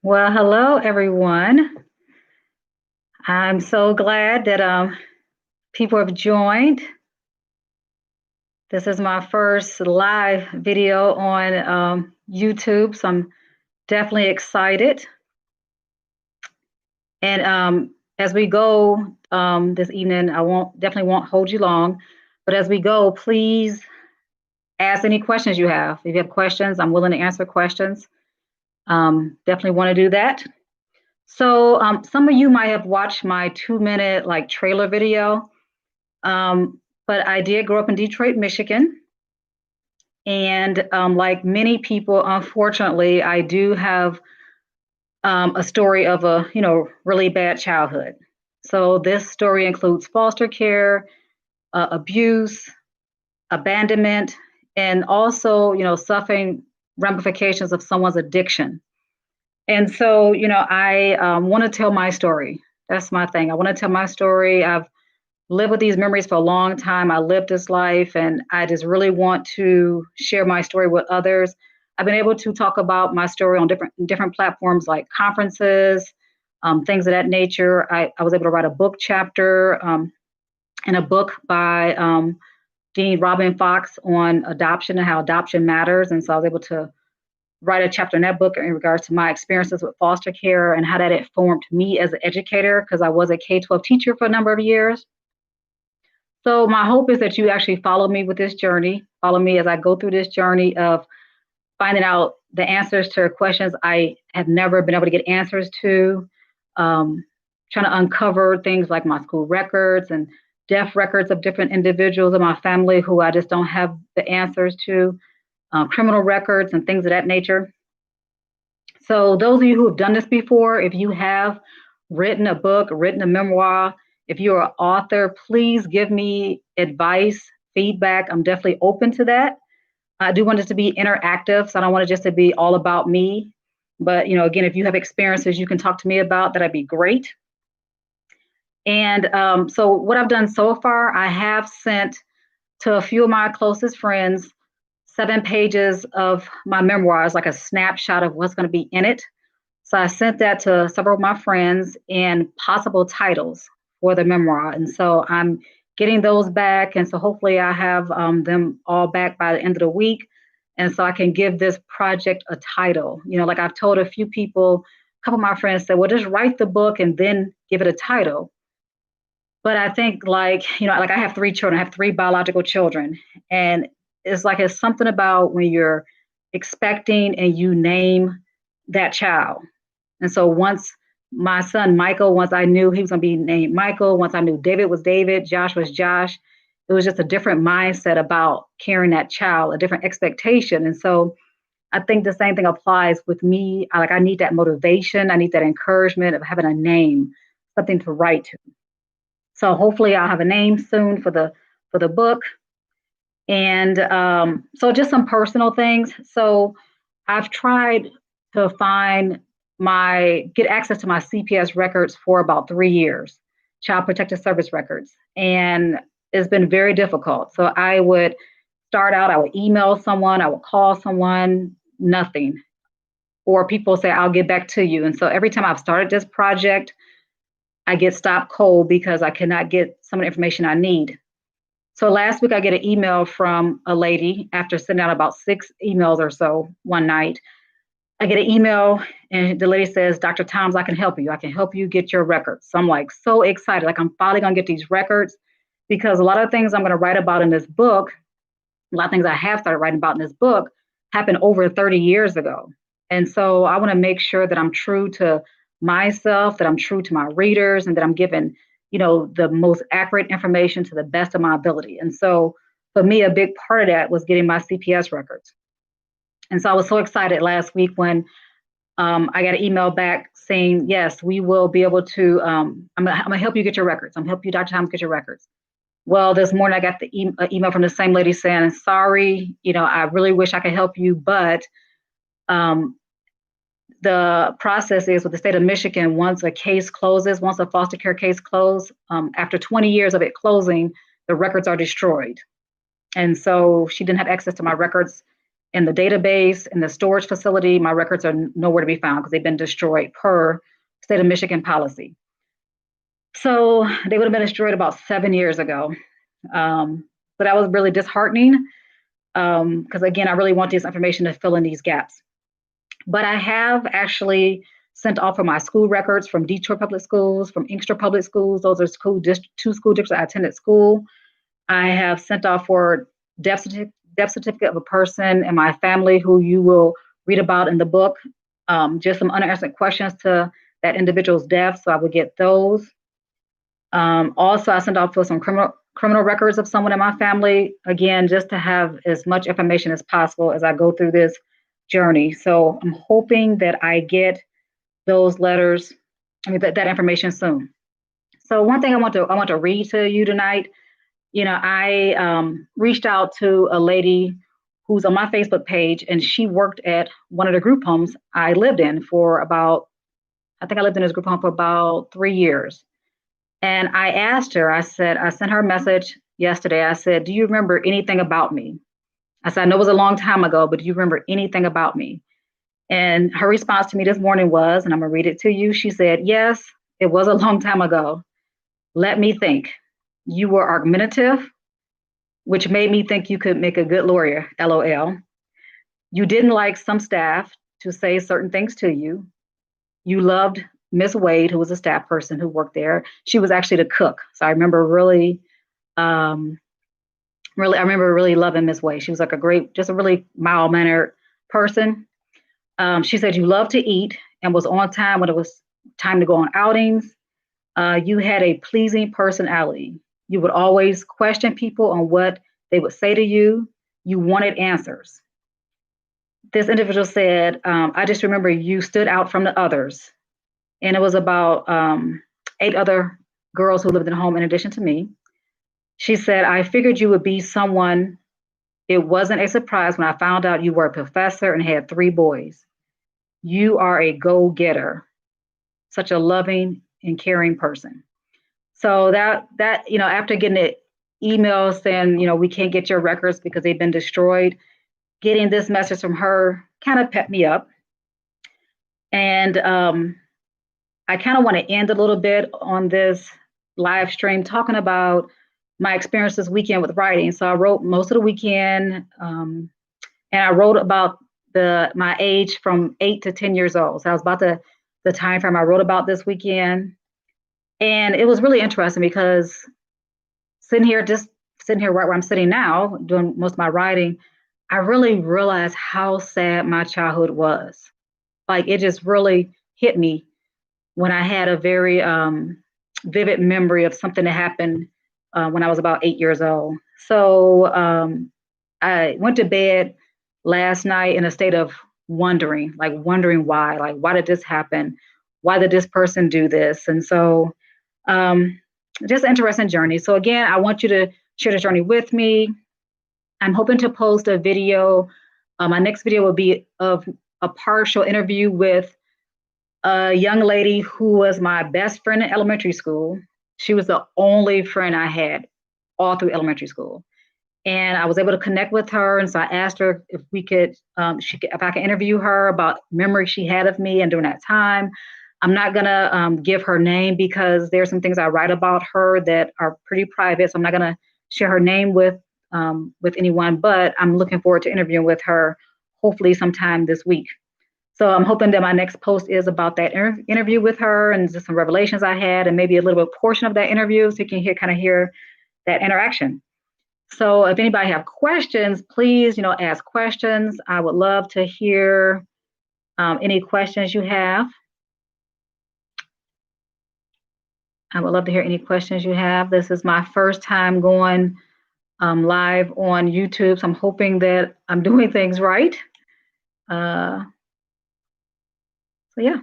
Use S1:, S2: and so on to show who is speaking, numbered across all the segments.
S1: Well, hello everyone. I'm so glad that people have joined. This is my first live video on YouTube, so I'm definitely excited. And as we go this evening, I won't definitely won't hold you long, but as we go, please ask any questions you have. If you have questions, I'm willing to answer questions. Definitely want to do that. So some of you might have watched my 2 minute like trailer video. But I did grow up in Detroit, Michigan. And like many people, unfortunately, I do have a story of a, really bad childhood. So this story includes foster care, abuse, abandonment, and also, suffering ramifications of someone's addiction. And so, I want to tell my story. That's my thing. I want to tell my story. I've lived with these memories for a long time. I lived this life and I just really want to share my story with others. I've been able to talk about my story on different platforms like conferences, things of that nature. I was able to write a book chapter in a book by Dean Robin Fox on adoption and how adoption matters. And so I was able to write a chapter in that book in regards to my experiences with foster care and how that informed me as an educator because I was a K-12 teacher for a number of years. So my hope is that you actually follow me with this journey. Follow me as I go through this journey of finding out the answers to questions I have never been able to get answers to. Trying to uncover things like my school records and death records of different individuals in my family who I just don't have the answers to. Criminal records and things of that nature. So those of you who have done this before, if you have written a book, written a memoir, if you're an author, please give me advice, feedback. I'm definitely open to that. I do want it to be interactive, so I don't want it just to be all about me. But again, if you have experiences you can talk to me about, that'd be great. And so what I've done so far, I have sent to a few of my closest friends 7 pages of my memoirs, like a snapshot of what's going to be in it. So I sent that to several of my friends and possible titles for the memoir. And so I'm getting those back. And so hopefully I have them all back by the end of the week. And so I can give this project a title. Like I've told a few people, a couple of my friends said, well, just write the book and then give it a title. But I think like I have 3 children, I have 3 biological children. And it's something about when you're expecting and you name that child. And so once my son Michael, once I knew he was going to be named Michael, once I knew David was David, Josh was Josh, it was just a different mindset about carrying that child, a different expectation. And so I think the same thing applies with me. I need that motivation, I need that encouragement of having a name, something to write to. So hopefully I'll have a name soon for the book. And so just some personal things. So I've tried to get access to my CPS records for about 3 years, Child Protective Service records, and it's been very difficult. So I would start out, I would email someone, I would call someone, nothing, or people say I'll get back to you. And so every time I've started this project, I get stopped cold because I cannot get some of the information I need. So last week I get an email from a lady after sending out about 6 emails or so one night. I get an email and the lady says, Dr. Toms, I can help you. I can help you get your records. So I'm like so excited. Like I'm finally gonna get these records because a lot of things I'm gonna write about in this book, a lot of things I have started writing about in this book happened over 30 years ago. And so I want to make sure that I'm true to myself, that I'm true to my readers, and that I'm giving, the most accurate information to the best of my ability. And so for me, a big part of that was getting my CPS records. And so I was so excited last week when I got an email back saying, yes, we will be able to, I'm going to help you get your records. I'm going to help you, Dr. Toms, get your records. Well, this morning I got the email from the same lady saying, sorry, I really wish I could help you, but um, the process is with the state of Michigan, once a case closes, once a foster care case closes, after 20 years of it closing, the records are destroyed. And so she didn't have access to my records in the database, in the storage facility. My records are nowhere to be found because they've been destroyed per state of Michigan policy. So they would have been destroyed about 7 years ago. But that was really disheartening because, again, I really want this information to fill in these gaps. But I have actually sent off for my school records from Detroit Public Schools, from Inkster Public Schools. Those are two school districts I attended school. I have sent off for death certificate of a person in my family who you will read about in the book. Just some unanswered questions to that individual's death, so I would get those. Also, I sent off for some criminal records of someone in my family, again, just to have as much information as possible as I go through this journey. So I'm hoping that I get those letters, that information soon. So one thing I want to read to you tonight. I reached out to a lady who's on my Facebook page, and she worked at one of the group homes I lived in for I lived in this group home for about 3 years. And I asked her, I sent her a message yesterday. I said, do you remember anything about me? I said, I know it was a long time ago, but do you remember anything about me? And her response to me this morning was, and I'm going to read it to you. She said, yes, it was a long time ago. Let me think. You were argumentative, which made me think you could make a good lawyer, LOL. You didn't like some staff to say certain things to you. You loved Miss Wade, who was a staff person who worked there. She was actually the cook. So I remember really loving Miss Wade. She was like just a really mild-mannered person. She said you loved to eat and was on time when it was time to go on outings. You had a pleasing personality. You would always question people on what they would say to you. You wanted answers. This individual said, I just remember you stood out from the others. And it was about 8 other girls who lived in the home in addition to me. She said, I figured you would be someone. It wasn't a surprise when I found out you were a professor and had 3 boys. You are a go-getter, such a loving and caring person. So that after getting the email saying, we can't get your records because they've been destroyed, getting this message from her kind of pepped me up. And I kind of want to end a little bit on this live stream talking about my experience this weekend with writing. So I wrote most of the weekend, and I wrote about my age from 8 to 10 years old. So I was about the time frame I wrote about this weekend. And it was really interesting because sitting here right where I'm sitting now, doing most of my writing, I really realized how sad my childhood was. Like, it just really hit me when I had a very vivid memory of something that happened when I was about 8 years old. So I went to bed last night in a state of wondering why. Like, why did this happen? Why did this person do this? And so just an interesting journey. So again, I want you to share this journey with me. I'm hoping to post a video. My next video will be of a partial interview with a young lady who was my best friend in elementary school. She was the only friend I had all through elementary school. And I was able to connect with her. And so I asked her if if I could interview her about memories she had of me and during that time. I'm not gonna give her name because there's some things I write about her that are pretty private. So I'm not gonna share her name with anyone, but I'm looking forward to interviewing with her hopefully sometime this week. So I'm hoping that my next post is about that interview with her and just some revelations I had and maybe a little bit portion of that interview so you can hear that interaction. So if anybody have questions, please, ask questions. I would love to hear any questions you have. I would love to hear any questions you have. This is my first time going live on YouTube, so I'm hoping that I'm doing things right. So yeah.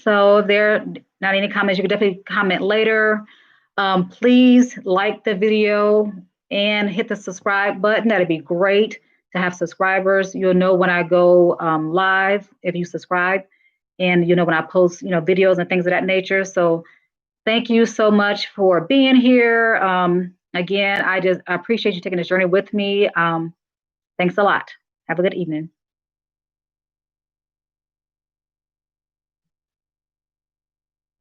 S1: So if there are not any comments, you can definitely comment later. Please like the video and hit the subscribe button. That'd be great to have subscribers. You'll know when I go live if you subscribe, and when I post videos and things of that nature. So thank you so much for being here. Again, I appreciate you taking this journey with me. Thanks a lot. Have a good evening.